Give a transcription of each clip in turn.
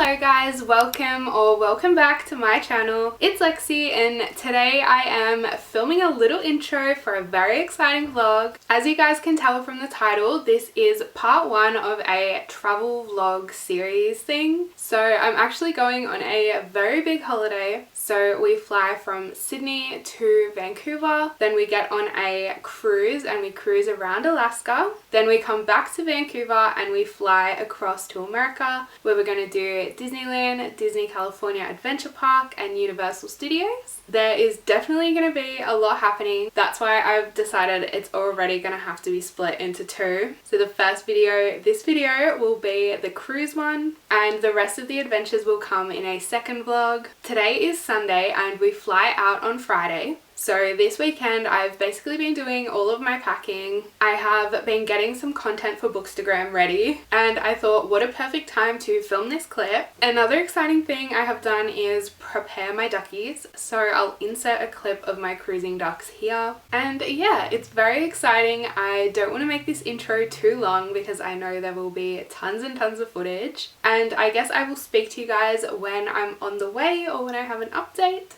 Hello guys, welcome back to my channel. It's Lexi and today I am filming a little intro for a very exciting vlog. As you guys can tell from the title, this is part one of a travel vlog series thing. So I'm actually going on a very big holiday. So we fly from Sydney to Vancouver, then we get on a cruise and we cruise around Alaska. Then we come back to Vancouver and we fly across to America, where we're going to do Disneyland, Disney California Adventure Park and Universal Studios. There is definitely going to be a lot happening. That's why I've decided it's already going to have to be split into two. So the first video, this video will be the cruise one, and the rest of the adventures will come in a second vlog. Today is Sunday and we fly out on Friday. So this weekend I've basically been doing all of my packing. I have been getting some content for Bookstagram ready, and I thought what a perfect time to film this clip. Another exciting thing I have done is prepare my duckies, so I'll insert a clip of my cruising ducks here. And yeah, it's very exciting. I don't want to make this intro too long because I know there will be tons and tons of footage, and I guess I will speak to you guys when I'm on the way or when I have an update.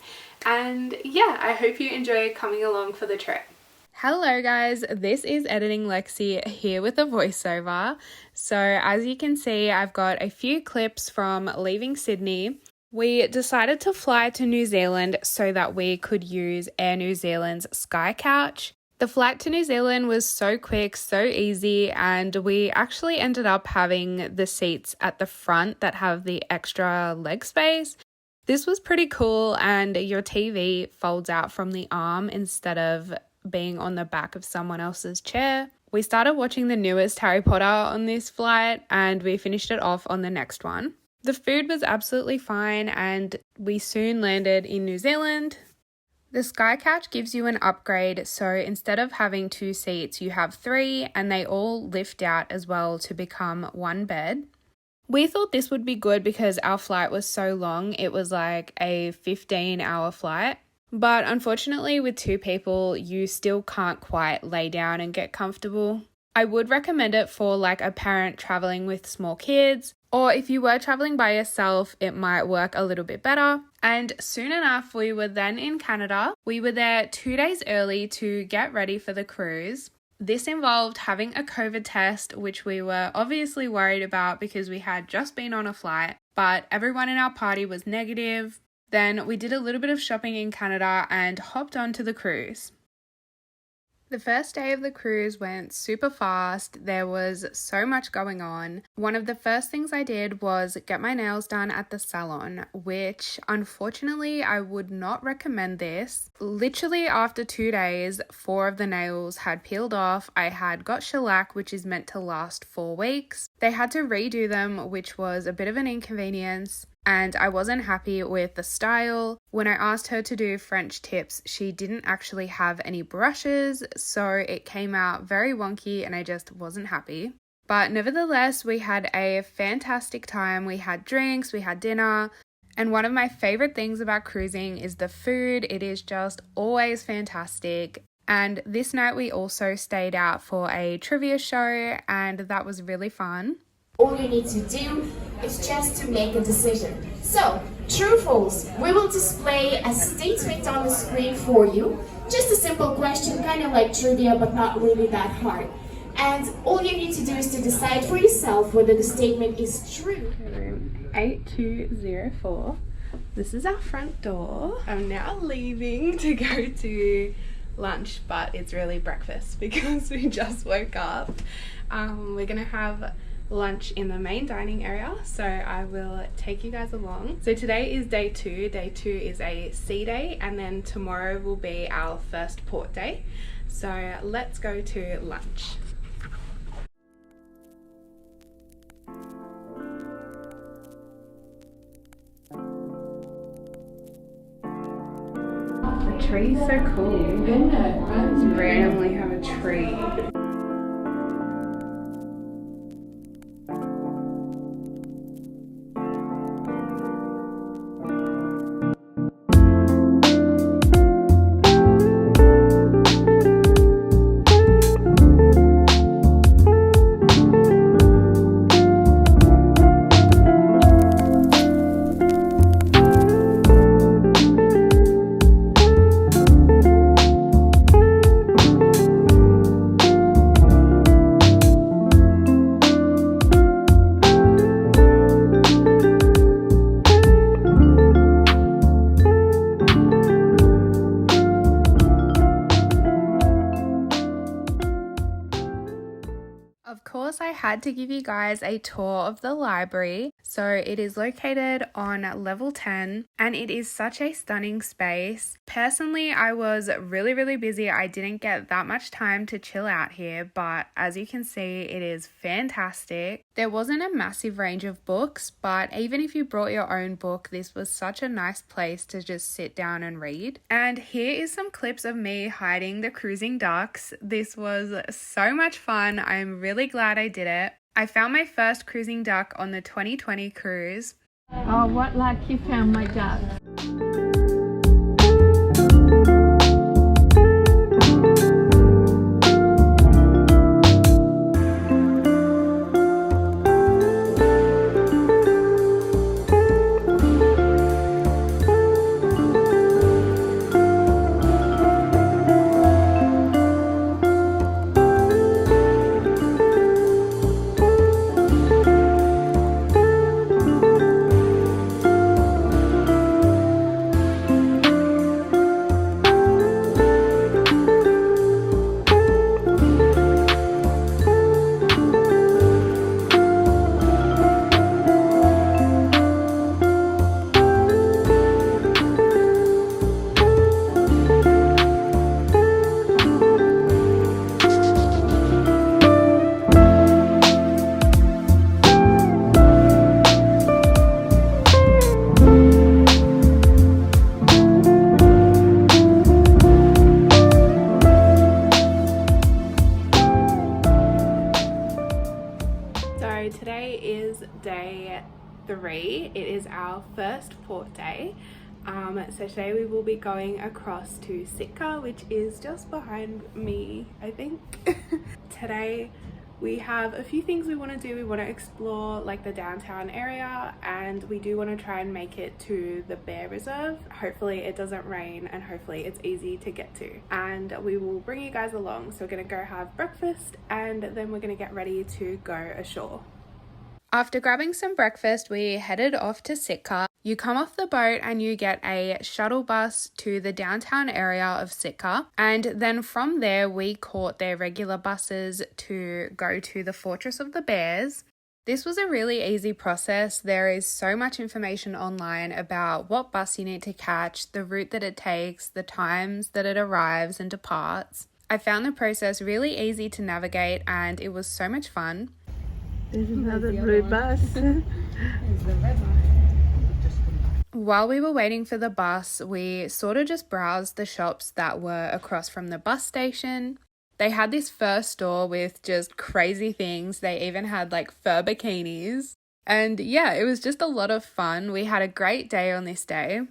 And yeah, I hope you enjoy coming along for the trip. Hello guys, this is Editing Lexi here with a voiceover. So as you can see, I've got a few clips from leaving Sydney. We decided to fly to New Zealand so that we could use Air New Zealand's Sky Couch. The flight to New Zealand was so quick, so easy, and we actually ended up having the seats at the front that have the extra leg space. This was pretty cool, and your TV folds out from the arm instead of being on the back of someone else's chair. We started watching the newest Harry Potter on this flight and we finished it off on the next one. The food was absolutely fine and we soon landed in New Zealand. The Sky Couch gives you an upgrade, so instead of having two seats, you have three, and they all lift out as well to become one bed. We thought this would be good because our flight was so long. It was like a 15-hour flight. But unfortunately, with two people, you still can't quite lay down and get comfortable. I would recommend it for like a parent traveling with small kids, or if you were traveling by yourself, it might work a little bit better. And soon enough, we were then in Canada. We were there 2 days early to get ready for the cruise. This involved having a COVID test, which we were obviously worried about because we had just been on a flight, but everyone in our party was negative. Then we did a little bit of shopping in Canada and hopped onto the cruise. The first day of the cruise went super fast. There was so much going on. One of the first things I did was get my nails done at the salon, which unfortunately I would not recommend this. Literally after 2 days, 4 of the nails had peeled off. I had got shellac, which is meant to last 4 weeks. They had to redo them, which was a bit of an inconvenience. And I wasn't happy with the style. When I asked her to do French tips, she didn't actually have any brushes, so it came out very wonky and I just wasn't happy. But nevertheless, we had a fantastic time. We had drinks, we had dinner, and one of my favorite things about cruising is the food. It is just always fantastic. And this night we also stayed out for a trivia show, and that was really fun. All you need to do is just to make a decision. So, true or false, we will display a statement on the screen for you. Just a simple question, kind of like trivia, but not really that hard. And all you need to do is to decide for yourself whether the statement is true. Room 8204. This is our front door. I'm now leaving to go to lunch, but it's really breakfast because we just woke up. We're gonna have lunch in the main dining area, so I will take you guys along. So today is day 2. Day 2 is a sea day, and then tomorrow will be our first port day. So let's go to lunch. The tree's so cool. Just randomly have a tree. Of course, I had to give you guys a tour of the library. So it is located on level 10 and it is such a stunning space. Personally, I was really busy. I didn't get that much time to chill out here, but as you can see, it is fantastic. There wasn't a massive range of books, but even if you brought your own book, this was such a nice place to just sit down and read. And here is some clips of me hiding the cruising ducks. This was so much fun. I'm really glad I did it. I found my first cruising duck on the 2020 cruise. Oh, what luck you found my duck. Today is day 3. It is our first port day. So today we will be going across to Sitka, which is just behind me, I think. Today we have a few things we want to do. We want to explore like the downtown area, and we do want to try and make it to the bear reserve. Hopefully it doesn't rain and hopefully it's easy to get to, and we will bring you guys along. So we're gonna go have breakfast and then we're gonna get ready to go ashore. After grabbing some breakfast, we headed off to Sitka. You come off the boat and you get a shuttle bus to the downtown area of Sitka. And then from there, we caught their regular buses to go to the Fortress of the Bears. This was a really easy process. There is so much information online about what bus you need to catch, the route that it takes, the times that it arrives and departs. I found the process really easy to navigate and it was so much fun. There's another blue bus. While we were waiting for the bus, we sort of just browsed the shops that were across from the bus station. They had this fur store with just crazy things. They even had like fur bikinis. And yeah, it was just a lot of fun. We had a great day on this day.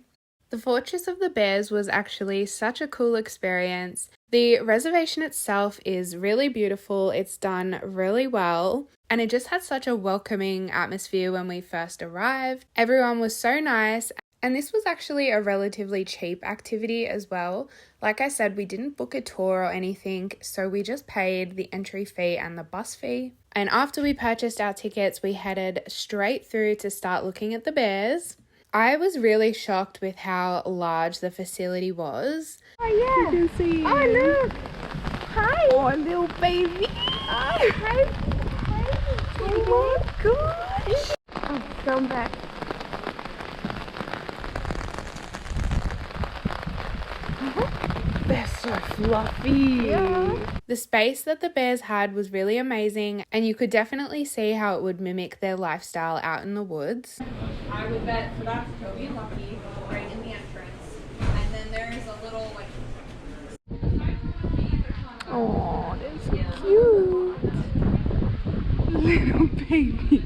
The Fortress of the Bears was actually such a cool experience. The reservation itself is really beautiful. It's done really well. And it just had such a welcoming atmosphere when we first arrived. Everyone was so nice. And this was actually a relatively cheap activity as well. Like I said, we didn't book a tour or anything, so we just paid the entry fee and the bus fee. And after we purchased our tickets, we headed straight through to start looking at the bears. I was really shocked with how large the facility was. Oh yeah, you can see. Oh look, hi. Oh, little baby. Oh, hi. Oh my gosh. Oh, come back. They're so fluffy. Yeah. The space that the bears had was really amazing, and you could definitely see how it would mimic their lifestyle out in the woods. I would bet, so that's Toby and Lucky right in the entrance. And then there's a little like... Oh, they're so cute. Little babies.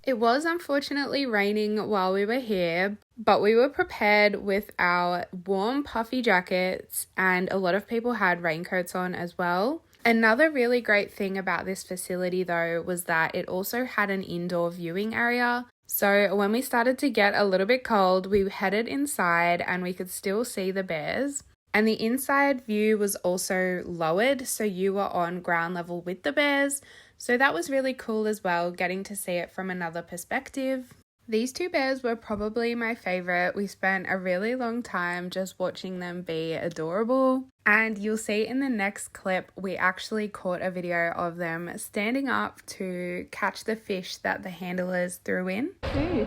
It was unfortunately raining while we were here, but we were prepared with our warm puffy jackets, and a lot of people had raincoats on as well. Another really great thing about this facility though was that it also had an indoor viewing area. So when we started to get a little bit cold, we headed inside and we could still see the bears. And the inside view was also lowered, so you were on ground level with the bears. So that was really cool as well, getting to see it from another perspective. These two bears were probably my favorite. We spent a really long time just watching them be adorable. And you'll see in the next clip, we actually caught a video of them standing up to catch the fish that the handlers threw in. Hey,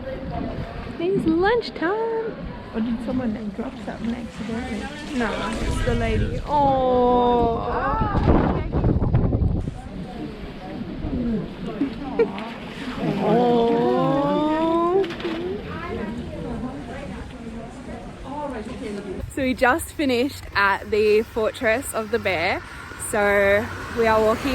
it's lunchtime. Or did someone drop something accidentally? No, it's the lady. Oh. So we just finished at the Fortress of the Bear. So we are walking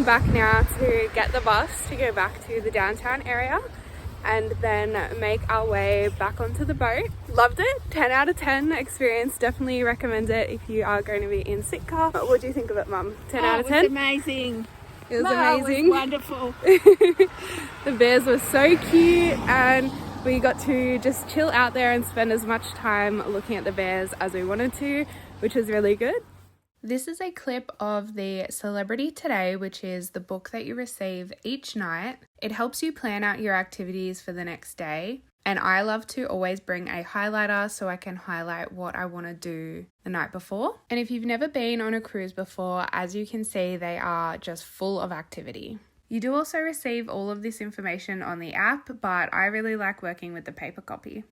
back now to get the bus to go back to the downtown area and then make our way back onto the boat. Loved it, 10 out of 10 experience. Definitely recommend it if you are going to be in Sitka. What do you think of it, Mum? 10 out of 10? It was amazing. It was amazing. It was wonderful. The bears were so cute and we got to just chill out there and spend as much time looking at the bears as we wanted to, which was really good. This is a clip of the Celebrity Today, which is the book that you receive each night. It helps you plan out your activities for the next day. And I love to always bring a highlighter so I can highlight what I want to do the night before. And if you've never been on a cruise before, as you can see, they are just full of activity. You do also receive all of this information on the app, but I really like working with the paper copy.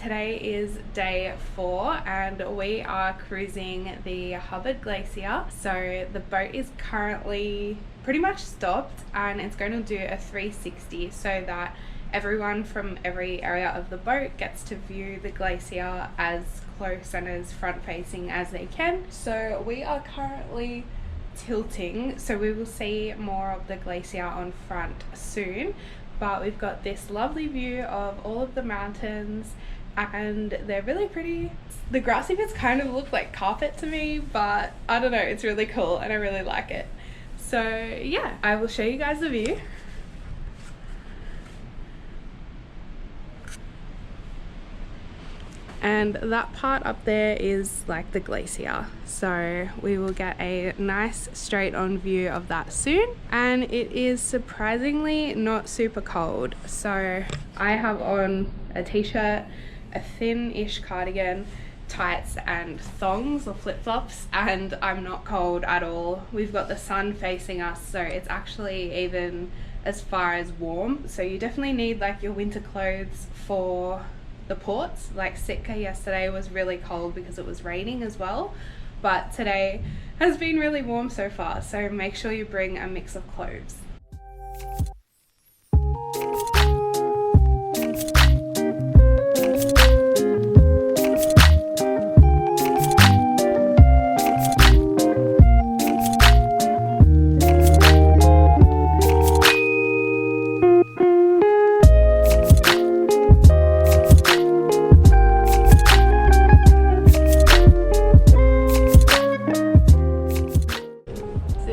Today is day 4 and we are cruising the Hubbard Glacier. So the boat is currently pretty much stopped and it's going to do a 360 so that everyone from every area of the boat gets to view the glacier as close and as front facing as they can. So we are currently tilting, so we will see more of the glacier on front soon, but we've got this lovely view of all of the mountains and they're really pretty. The grassy bits kind of look like carpet to me, but I don't know, it's really cool and I really like it. So yeah, I will show you guys the view. And that part up there is like the glacier, so we will get a nice straight on view of that soon. And it is surprisingly not super cold, so I have on a t-shirt, a thin-ish cardigan, tights and thongs or flip-flops, and I'm not cold at all. We've got the sun facing us, so it's actually even as far as warm, so you definitely need like your winter clothes for the ports. Like Sitka yesterday was really cold because it was raining as well, but today has been really warm so far, so make sure you bring a mix of clothes.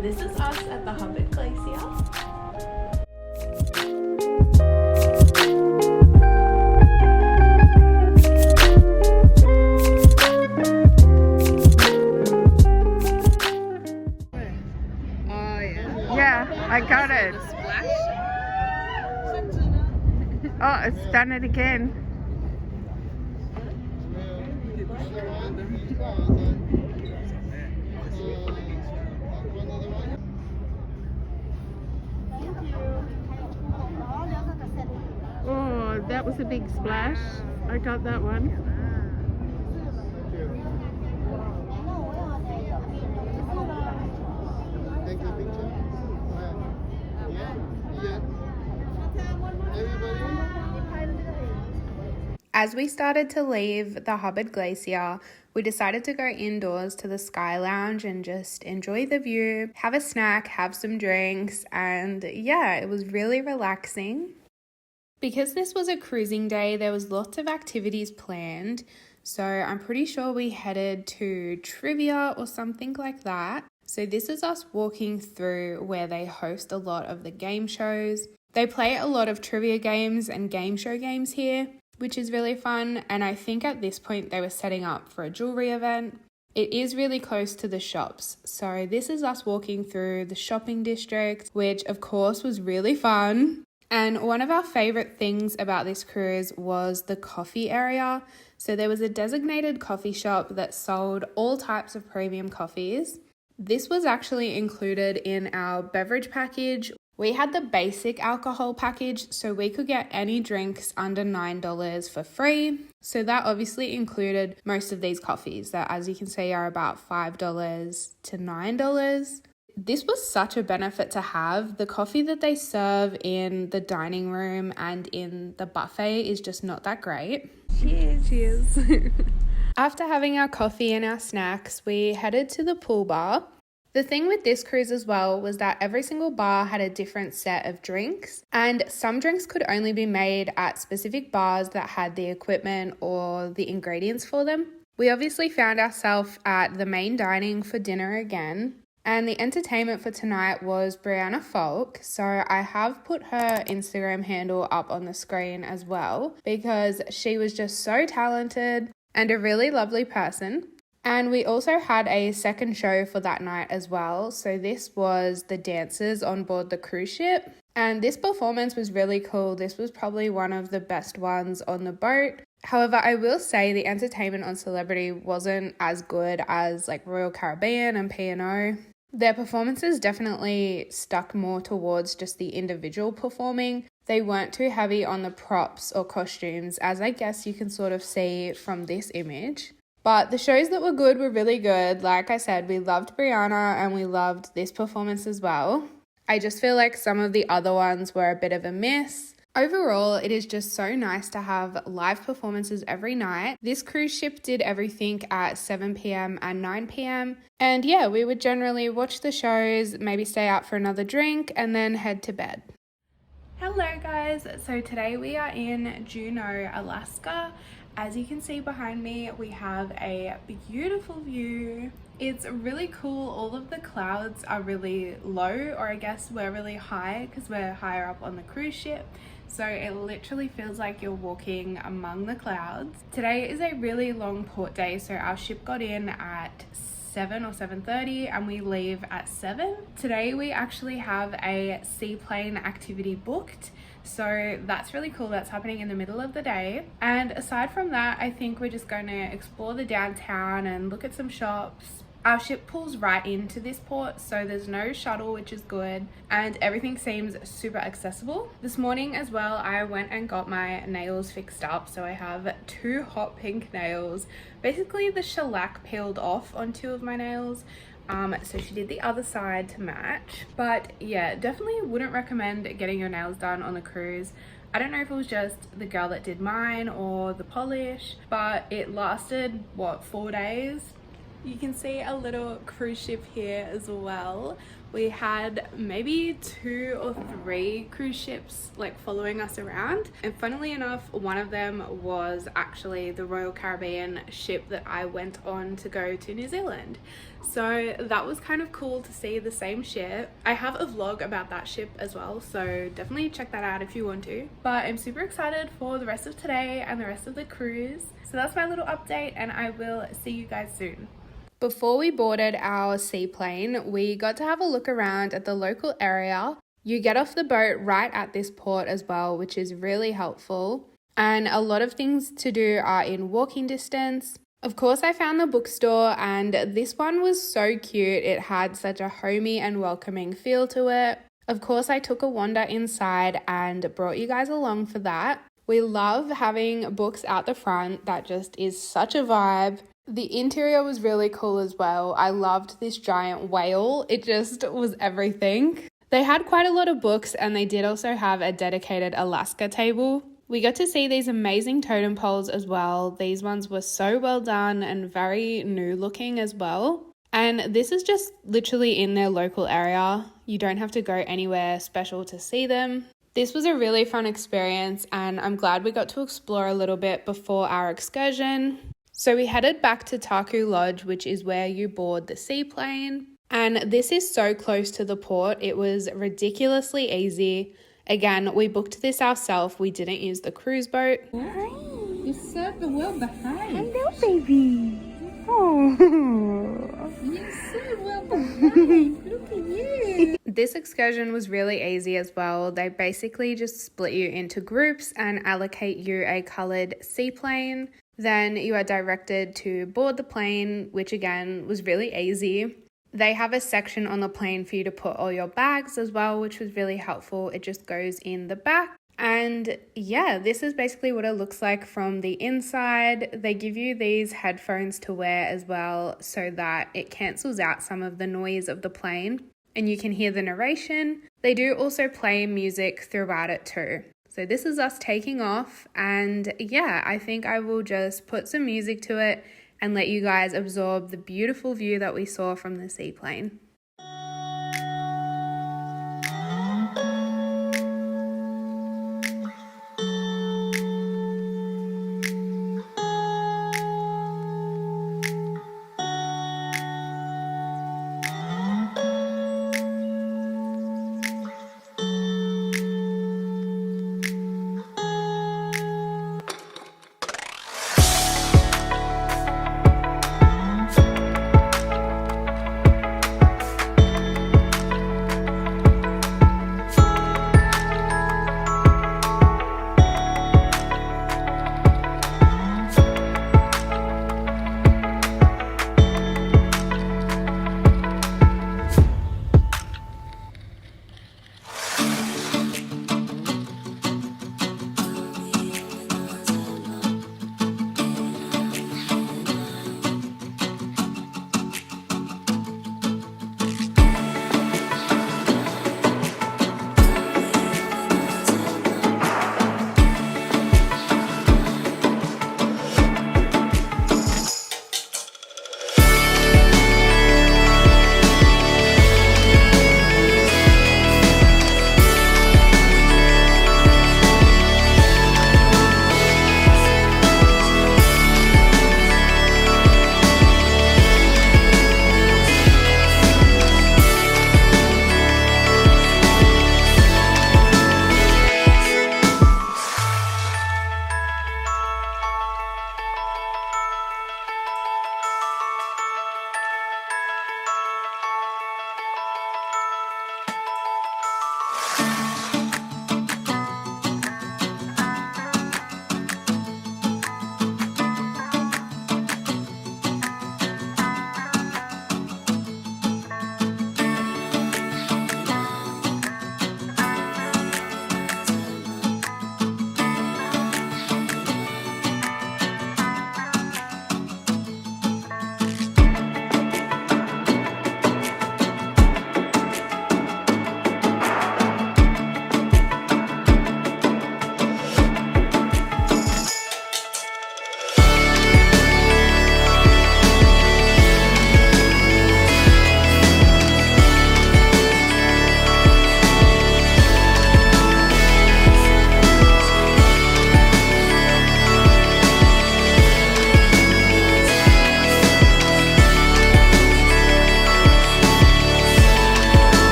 This is us at the Hubbard Glacier. Oh yeah. Yeah, I got it. Oh, it's done it again. Oh, that was a big splash. I got that one. take a picture? Yeah. Everybody? As we started to leave the Hubbard Glacier, we decided to go indoors to the Sky Lounge and just enjoy the view, have a snack, have some drinks, and yeah, it was really relaxing. Because this was a cruising day, there was lots of activities planned, so I'm pretty sure we headed to trivia or something like that. So this is us walking through where they host a lot of the game shows. They play a lot of trivia games and game show games here, which is really fun, and I think at this point they were setting up for a jewelry event. It is really close to the shops, so this is us walking through the shopping district, which of course was really fun. And one of our favorite things about this cruise was the coffee area. So there was a designated coffee shop that sold all types of premium coffees. This was actually included in our beverage package. We had the basic alcohol package, so we could get any drinks under $9 for free. So that obviously included most of these coffees that, as you can see, are about $5 to $9. This was such a benefit to have. The coffee that they serve in the dining room and in the buffet is just not that great. Cheers. Cheers. After having our coffee and our snacks, we headed to the pool bar. The thing with this cruise as well was that every single bar had a different set of drinks, and some drinks could only be made at specific bars that had the equipment or the ingredients for them. We obviously found ourselves at the main dining for dinner again, and the entertainment for tonight was Brianna Falk, so I have put her Instagram handle up on the screen as well because she was just so talented and a really lovely person. And we also had a second show for that night as well. So this was the dancers on board the cruise ship. And this performance was really cool. This was probably one of the best ones on the boat. However, I will say the entertainment on Celebrity wasn't as good as like Royal Caribbean and P&O. Their performances definitely stuck more towards just the individual performing. They weren't too heavy on the props or costumes, as I guess you can sort of see from this image. But the shows that were good were really good. Like I said, we loved Brianna and we loved this performance as well. I just feel like some of the other ones were a bit of a miss. Overall, it is just so nice to have live performances every night. This cruise ship did everything at 7 p.m. and 9 p.m. And yeah, we would generally watch the shows, maybe stay out for another drink, and then head to bed. Hello guys, so today we are in Juneau, Alaska. As you can see behind me, we have a beautiful view. It's really cool. All of the clouds are really low, or I guess we're really high because we're higher up on the cruise ship. So it literally feels like you're walking among the clouds. Today is a really long port day, so our ship got in at 7 or 7:30 and we leave at 7. Today we actually have a seaplane activity booked, so that's really cool. That's happening in the middle of the day. And aside from that, I think we're just going to explore the downtown and look at some shops. Our ship pulls right into this port, so there's no shuttle, which is good, and everything seems super accessible. This morning as well, I went and got my nails fixed up, so I have 2 hot pink nails. Basically, the shellac peeled off on 2 of my nails, so she did the other side to match. But yeah, definitely wouldn't recommend getting your nails done on the cruise. I don't know if it was just the girl that did mine or the polish, but it lasted, what, 4 days? You can see a little cruise ship here as well. We had maybe 2 or 3 cruise ships like following us around, and funnily enough, one of them was actually the Royal Caribbean ship that I went on to go to New Zealand. So that was kind of cool to see the same ship. I have a vlog about that ship as well, so definitely check that out if you want to. But I'm super excited for the rest of today and the rest of the cruise. So that's my little update, and I will see you guys soon. Before we boarded our seaplane, we got to have a look around at the local area. You get off the boat right at this port as well, which is really helpful. And a lot of things to do are in walking distance. Of course, I found the bookstore, and this one was so cute. It had such a homey and welcoming feel to it. Of course, I took a wander inside and brought you guys along for that. We love having books out the front. That just is such a vibe. The interior was really cool as well. I loved this giant whale. It just was everything. They had quite a lot of books, and they did also have a dedicated Alaska table. We got to see these amazing totem poles as well. These ones were so well done and very new looking as well. And this is just literally in their local area. You don't have to go anywhere special to see them. This was a really fun experience, and I'm glad we got to explore a little bit before our excursion. So we headed back to Taku Lodge, which is where you board the seaplane. And this is so close to the port. It was ridiculously easy. Again, we booked this ourselves. We didn't use the cruise boat. Hi. You're so well behaved. Hello, baby. Oh. You're so well behaved. Look at you. This excursion was really easy as well. They basically just split you into groups and allocate you a coloured seaplane. Then you are directed to board the plane, which again was really easy. They have a section on the plane for you to put all your bags as well, which was really helpful. It just goes in the back. And yeah, this is basically what it looks like from the inside. They give you these headphones to wear as well so that it cancels out some of the noise of the plane and you can hear the narration. They do also play music throughout it too. So this is us taking off, and yeah, I think I will just put some music to it and let you guys absorb the beautiful view that we saw from the seaplane.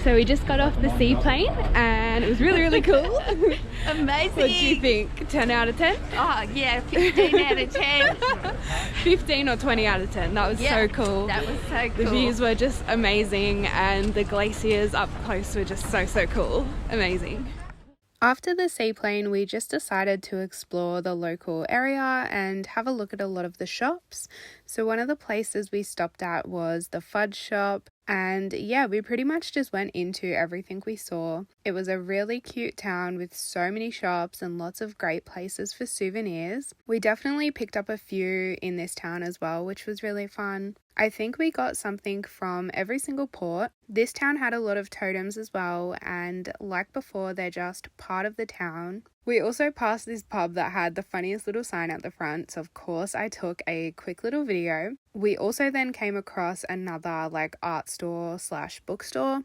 So we just got off the seaplane and it was really, really cool. Amazing. What do you think? 10 out of 10? Oh yeah, 15 out of 10. 15 or 20 out of 10. That was so cool. That was so cool. The views were just amazing, and the glaciers up close were just so cool. Amazing. After the seaplane, we just decided to explore the local area and have a look at a lot of the shops. So one of the places we stopped at was the fudge shop, and yeah, we pretty much just went into everything we saw. It was a really cute town with so many shops and lots of great places for souvenirs. We definitely picked up a few in this town as well, which was really fun. I think we got something from every single port. This town had a lot of totems as well, and like before, they're just part of the town. We also passed this pub that had the funniest little sign at the front, so of course I took a quick little video. We also then came across another like art store / bookstore.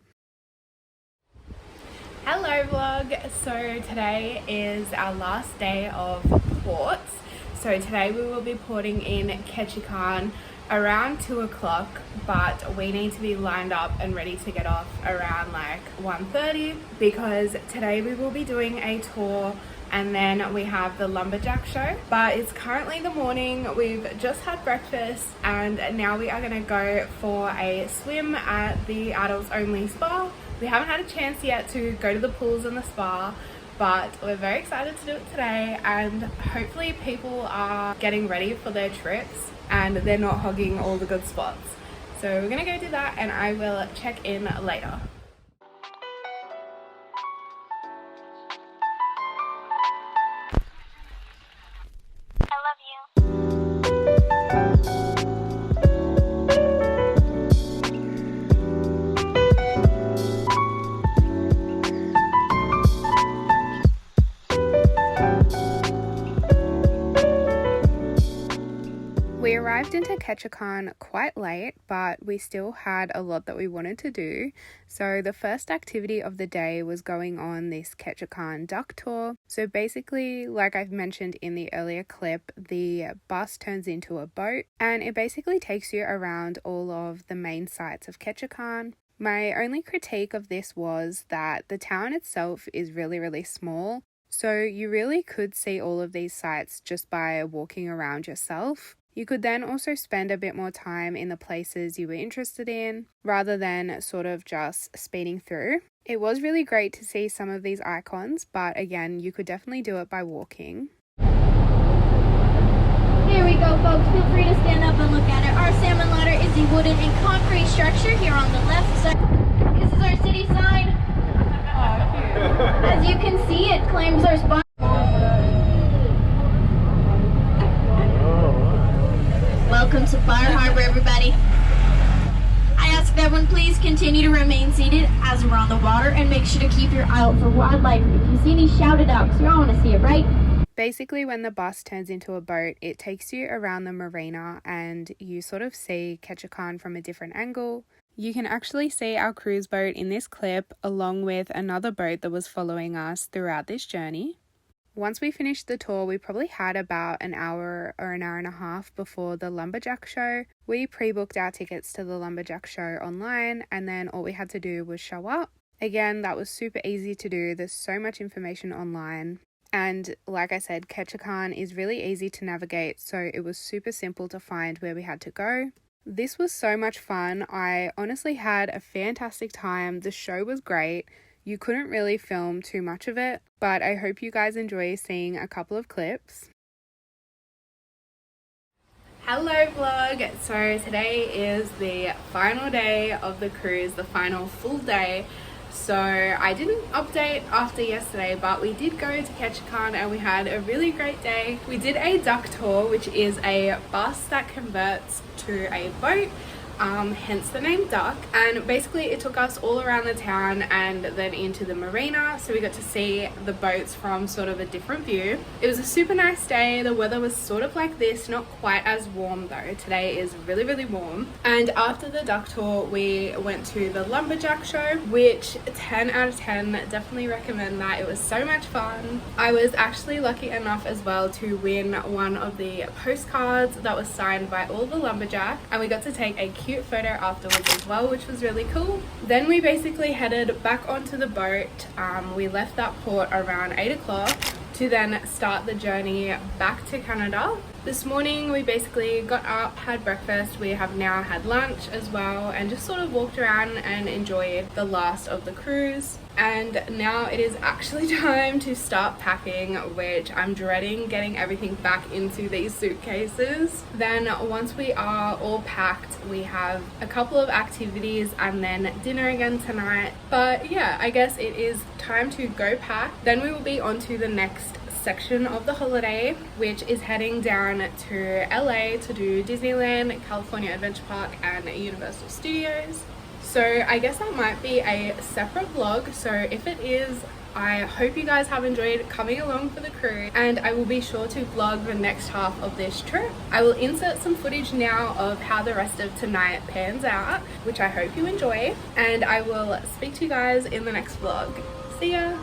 Hello vlog! So today is our last day of ports. So today we will be porting in Ketchikan around 2 o'clock, but we need to be lined up and ready to get off around like 1:30 because today we will be doing a tour and then we have the lumberjack show. But it's currently the morning, we've just had breakfast, and now we are going to go for a swim at the adults only spa. We haven't had a chance yet to go to the pools and the spa, but we're very excited to do it today, and hopefully people are getting ready for their trips and they're not hogging all the good spots. So we're gonna go do that, and I will check in later. I love you. We arrived into Ketchikan quite late, but we still had a lot that we wanted to do. So the first activity of the day was going on this Ketchikan duck tour. So basically, like I've mentioned in the earlier clip, the bus turns into a boat and it basically takes you around all of the main sites of Ketchikan. My only critique of this was that the town itself is really, really small. So you really could see all of these sites just by walking around yourself. You could then also spend a bit more time in the places you were interested in, rather than sort of just speeding through. It was really great to see some of these icons, but again, you could definitely do it by walking. Here we go, folks. Feel free to stand up and look at it. Our salmon ladder is a wooden and concrete structure here on the left side. This is our city sign. As you can see, it claims our spot. Welcome to Fire Harbor, everybody. I ask that everyone please continue to remain seated as we're on the water, and make sure to keep your eye out for wildlife. If you see any, shout it out, because we all want to see it, right? Basically, when the bus turns into a boat, it takes you around the marina and you sort of see Ketchikan from a different angle. You can actually see our cruise boat in this clip, along with another boat that was following us throughout this journey. Once we finished the tour, we probably had about an hour or an hour and a half before the lumberjack show. We pre-booked our tickets to the lumberjack show online, and then all we had to do was show up. Again, that was super easy to do. There's so much information online. And like I said, Ketchikan is really easy to navigate, so it was super simple to find where we had to go. This was so much fun. I honestly had a fantastic time. The show was great. You couldn't really film too much of it, but I hope you guys enjoy seeing a couple of clips. Hello vlog! So today is the final day of the cruise, the final full day. So I didn't update after yesterday, but we did go to Ketchikan and we had a really great day. We did a duck tour, which is a bus that converts to a boat. Hence the name Duck, and basically it took us all around the town and then into the marina, so we got to see the boats from sort of a different view. It was a super nice day. The weather was sort of like this, not quite as warm though. Today is really, really warm. And after the duck tour, we went to the lumberjack show, which 10 out of 10, definitely recommend that. It was so much fun. I was actually lucky enough as well to win one of the postcards that was signed by all the lumberjack, and we got to take a cute photo afterwards as well, which was really cool. Then we basically headed back onto the boat. We left that port around 8 o'clock to then start the journey back to Canada. This morning we basically got up, had breakfast, we have now had lunch as well, and just sort of walked around and enjoyed the last of the cruise. And now it is actually time to start packing, which I'm dreading getting everything back into these suitcases. Then once we are all packed, we have a couple of activities and then dinner again tonight. But yeah, I guess it is time to go pack. Then we will be on to the next section of the holiday, which is heading down to LA to do Disneyland, California Adventure Park and Universal Studios. So I guess that might be a separate vlog, so if it is, I hope you guys have enjoyed coming along for the cruise, and I will be sure to vlog the next half of this trip. I will insert some footage now of how the rest of tonight pans out, which I hope you enjoy, and I will speak to you guys in the next vlog. See ya!